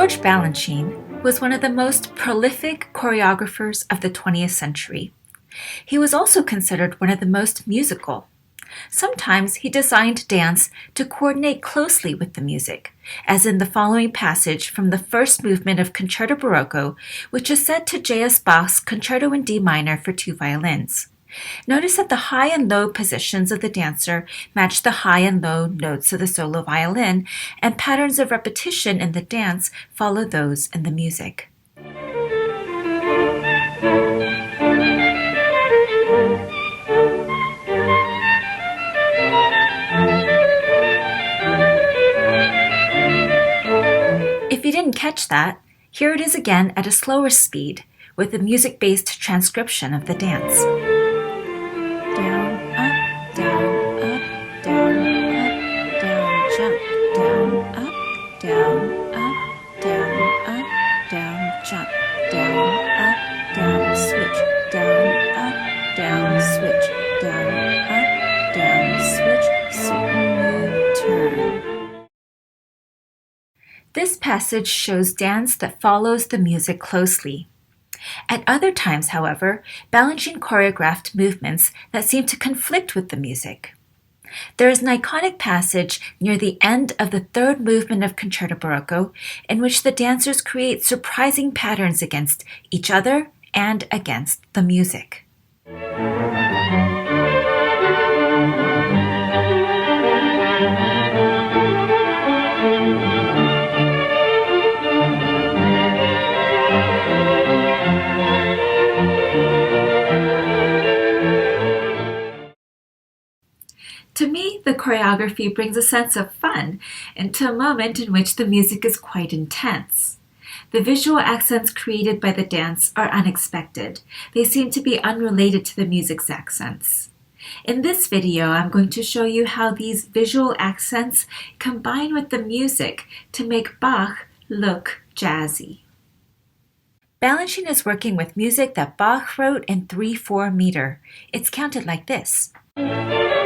George Balanchine was one of the most prolific choreographers of the 20th century. He was also considered one of the most musical. Sometimes he designed dance to coordinate closely with the music, as in the following passage from the first movement of Concerto Barocco, which is set to J.S. Bach's Concerto in D minor for two violins. Notice that the high and low positions of the dancer match the high and low notes of the solo violin, and patterns of repetition in the dance follow those in the music. If you didn't catch that, here it is again at a slower speed, with a music-based transcription of the dance. Down, up, down, up, down, up, down, jump, down, up, down, up, down, up, down, jump, down, up, down, switch, down, up, down, switch, down, up, down, switch, smooth turn. This passage shows dance that follows the music closely. At other times, however, Balanchine choreographed movements that seem to conflict with the music. There is an iconic passage near the end of the third movement of Concerto Barocco in which the dancers create surprising patterns against each other and against the music. To me, the choreography brings a sense of fun into a moment in which the music is quite intense. The visual accents created by the dance are unexpected. They seem to be unrelated to the music's accents. In this video, I'm going to show you how these visual accents combine with the music to make Bach look jazzy. Balanchine is working with music that Bach wrote in 3/4 meter. It's counted like this.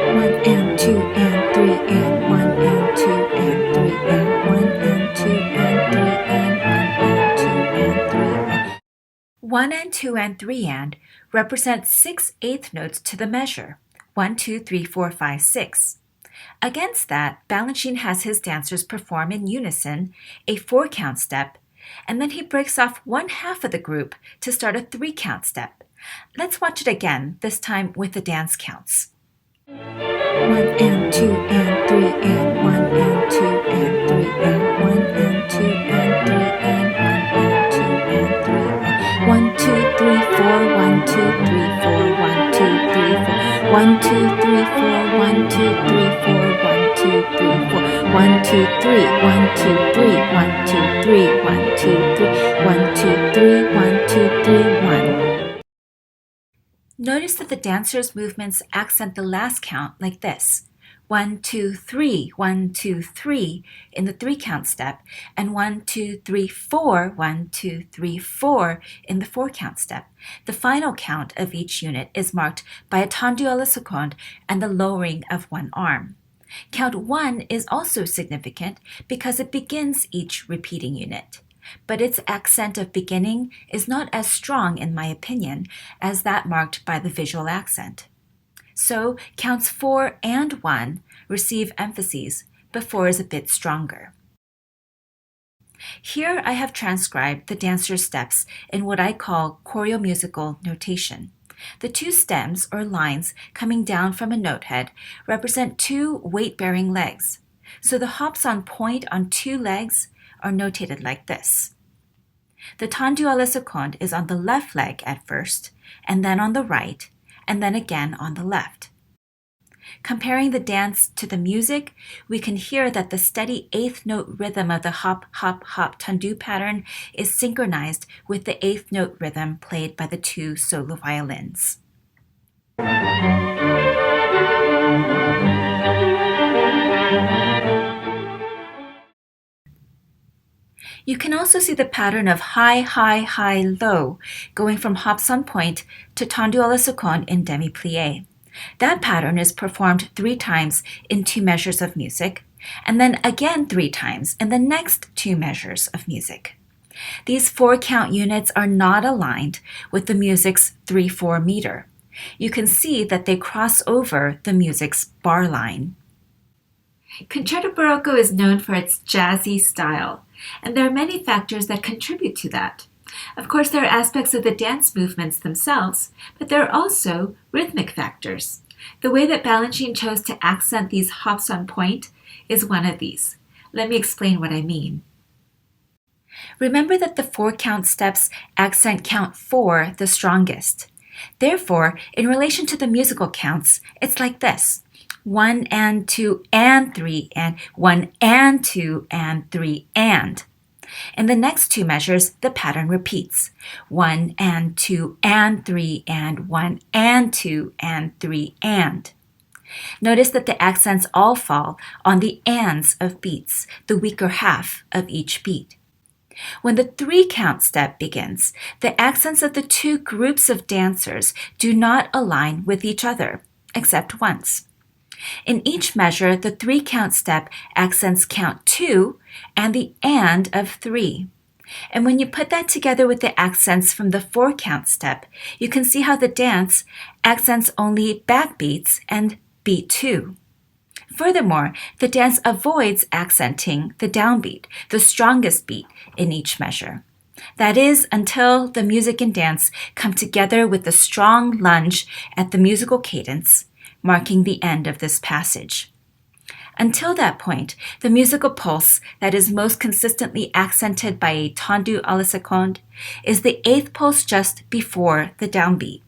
1 and 2 and 3 and 1 and 2 and 3 and 1 and 2 and 3 and 1 and 2 and 3 and represent 6/8 notes to the measure 1, 2, 3, 4, 5, 6. Against that, Balanchine has his dancers perform in unison a 4-count step, and then he breaks off 1/2 of the group to start a 3-count step. Let's watch it again, this time with the dance counts. 1 and 2 and 3 and 1 and 2 and 3 and 1 and 2 and 3 and 1 and 2 and 3 and 1, 2, 3, 4, 1, 2, 3, 4, 1, 2, 3, 4, 1, 2, 3, 4, 1, 2, 3, 4, 1, 2, 3, 4, 1, 2, 3, 1, 2, 3, 1, 2, 3, 1, 2, 3, 1, 2, 3, 1, 2, 3, 1. Notice that the dancers' movements accent the last count like this. 1, 2, 3, 1, 2, 3 in the 3-count step, and 1, 2, 3, 4, 1, 2, 3, 4 in the 4-count step. The final count of each unit is marked by a tendu à la seconde and the lowering of one arm. Count 1 is also significant because it begins each repeating unit. But its accent of beginning is not as strong, in my opinion, as that marked by the visual accent. So counts 4 and 1 receive emphases, but 4 is a bit stronger. Here I have transcribed the dancer's steps in what I call choreomusical notation. The 2 stems, or lines, coming down from a note head represent 2 weight-bearing legs. So the hops on pointe on 2 legs are notated like this. The tendu à la seconde is on the left leg at first, and then on the right, and then again on the left. Comparing the dance to the music, we can hear that the steady 8th note rhythm of the hop, hop, hop tendu pattern is synchronized with the 8th note rhythm played by the 2 solo violins. You can also see the pattern of high, high, high, low, going from hops on pointe to tendu à la seconde in demi-plie. That pattern is performed 3 times in 2 measures of music, and then again 3 times in the next 2 measures of music. These 4-count units are not aligned with the music's 3/4 meter. You can see that they cross over the music's bar line. Concerto Barocco is known for its jazzy style, and there are many factors that contribute to that. Of course, there are aspects of the dance movements themselves, but there are also rhythmic factors. The way that Balanchine chose to accent these hops on pointe is one of these. Let me explain what I mean. Remember that the 4-count steps accent count 4 the strongest. Therefore, in relation to the musical counts, it's like this: 1 and 2 and 3 and 1 and 2 and 3 and. In the next 2 measures, the pattern repeats: 1 and 2 and 3 and 1 and 2 and 3 and. Notice that the accents all fall on the ands of beats, the weaker half of each beat. When the 3-count step begins, the accents of the 2 groups of dancers do not align with each other, except once. In each measure, the 3-count step accents count 2 and the and of 3. And when you put that together with the accents from the 4-count step, you can see how the dance accents only backbeats and beat 2. Furthermore, the dance avoids accenting the downbeat, the strongest beat in each measure. That is, until the music and dance come together with a strong lunge at the musical cadence, marking the end of this passage. Until that point, the musical pulse that is most consistently accented by a tendu à la seconde is the 8th pulse just before the downbeat.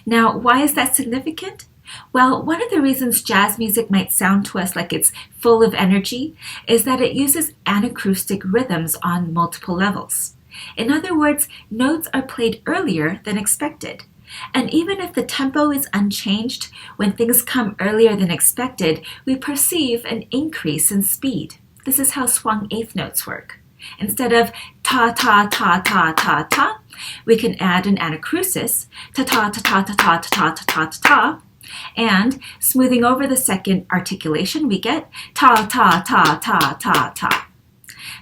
Now, why is that significant? Well, one of the reasons jazz music might sound to us like it's full of energy is that it uses anacoustic rhythms on multiple levels. In other words, notes are played earlier than expected. And even if the tempo is unchanged, when things come earlier than expected, we perceive an increase in speed. This is how swung 8th notes work. Instead of ta ta ta ta ta ta, we can add an anacrusis, ta ta ta ta ta ta ta ta ta ta ta, and smoothing over the second articulation, we get ta ta ta ta ta ta.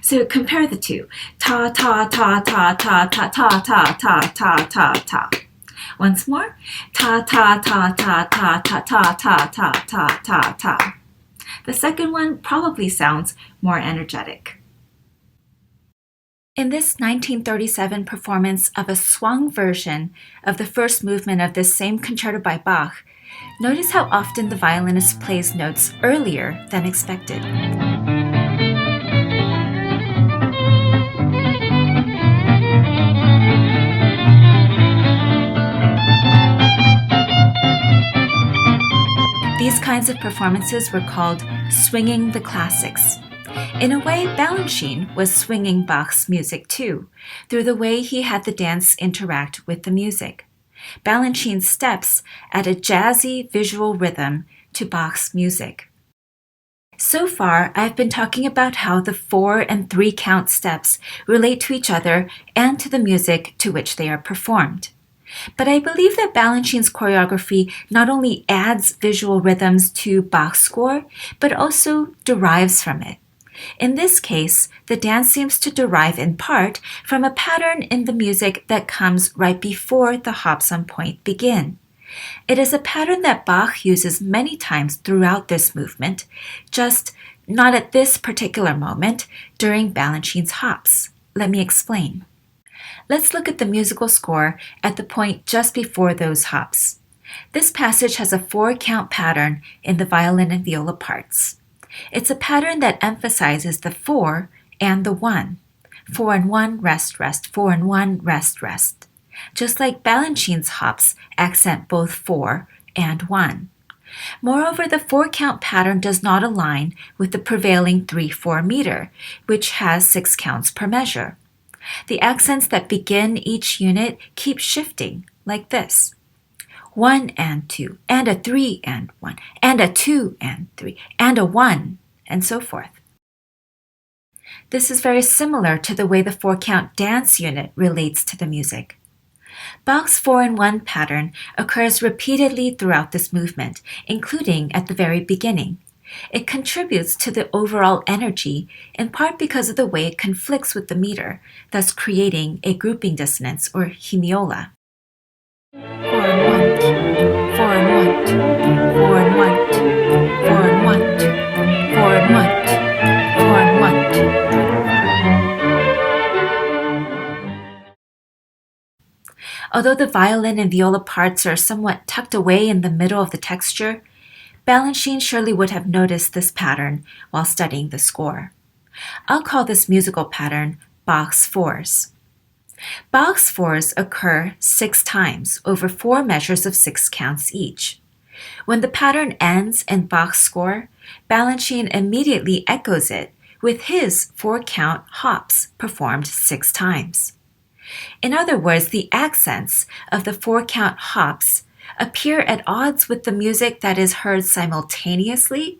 So compare the two: ta ta ta ta ta ta ta ta ta ta ta ta. Once more, ta ta ta ta ta ta ta ta ta ta ta ta. The second one probably sounds more energetic. In this 1937 performance of a swung version of the first movement of this same concerto by Bach, notice how often the violinist plays notes earlier than expected. These kinds of performances were called swinging the classics. In a way, Balanchine was swinging Bach's music too, through the way he had the dance interact with the music. Balanchine's steps add a jazzy visual rhythm to Bach's music. So far, I've been talking about how the 4 and 3 count steps relate to each other and to the music to which they are performed. But I believe that Balanchine's choreography not only adds visual rhythms to Bach's score, but also derives from it. In this case, the dance seems to derive in part from a pattern in the music that comes right before the hops on pointe begin. It is a pattern that Bach uses many times throughout this movement, just not at this particular moment during Balanchine's hops. Let me explain. Let's look at the musical score at the point just before those hops. This passage has a 4-count pattern in the violin and viola parts. It's a pattern that emphasizes the 4 and the 1. 4 and 1, rest, rest, 4 and 1, rest, rest. Just like Balanchine's hops accent both 4 and 1. Moreover, the 4-count pattern does not align with the prevailing 3/4 meter, which has 6 counts per measure. The accents that begin each unit keep shifting, like this: 1 and 2, and a 3 and 1, and a 2 and 3, and a 1, and so forth. This is very similar to the way the 4-count dance unit relates to the music. Bach's 4 and 1 pattern occurs repeatedly throughout this movement, including at the very beginning. It contributes to the overall energy, in part because of the way it conflicts with the meter, thus creating a grouping dissonance or hemiola. 4 and 1, 4 and 1, 4 and 1, 4 and 1, 4 and 1, 4 and 1. Although the violin and viola parts are somewhat tucked away in the middle of the texture, Balanchine surely would have noticed this pattern while studying the score. I'll call this musical pattern Bach's fours. Bach's fours occur 6 times over 4 measures of 6 counts each. When the pattern ends in Bach's score, Balanchine immediately echoes it with his 4-count hops performed 6 times. In other words, the accents of the 4-count hops appear at odds with the music that is heard simultaneously,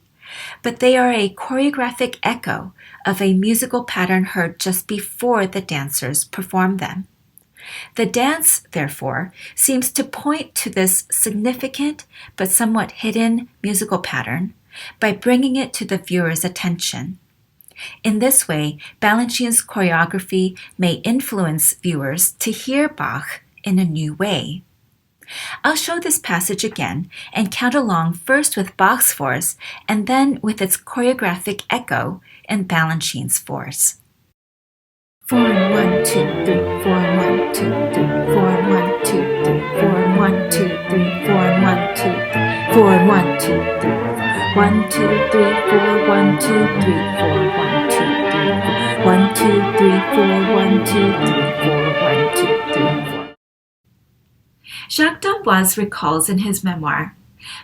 but they are a choreographic echo of a musical pattern heard just before the dancers perform them. The dance, therefore, seems to point to this significant but somewhat hidden musical pattern by bringing it to the viewer's attention. In this way, Balanchine's choreography may influence viewers to hear Bach in a new way. I'll show this passage again and count along first with Bach's fours and then with its choreographic echo in Balanchine's fours. 4 and 1, 2, 3, 4 and 1, 2, 3, 4 and 1, 2, 3, 4 and 1, 2, 3, 4 and 1, 2, 3, 4 and 1, 2, 3, 1, 2, 3, 4, 1, 2, 3, 4, 1, 2, 3, 1, 2, 3, 4, 1, 2, 3, 4, 1, 2, 3, 4. Jacques d'Amboise recalls in his memoir,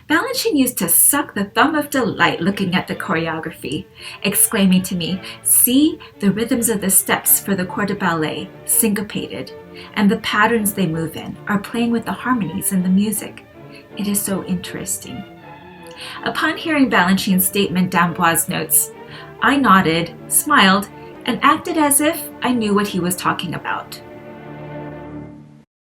Balanchine used to suck the thumb of delight looking at the choreography, exclaiming to me, "See the rhythms of the steps for the corps de ballet, syncopated, and the patterns they move in are playing with the harmonies in the music. It is so interesting." Upon hearing Balanchine's statement, d'Amboise notes, "I nodded, smiled, and acted as if I knew what he was talking about."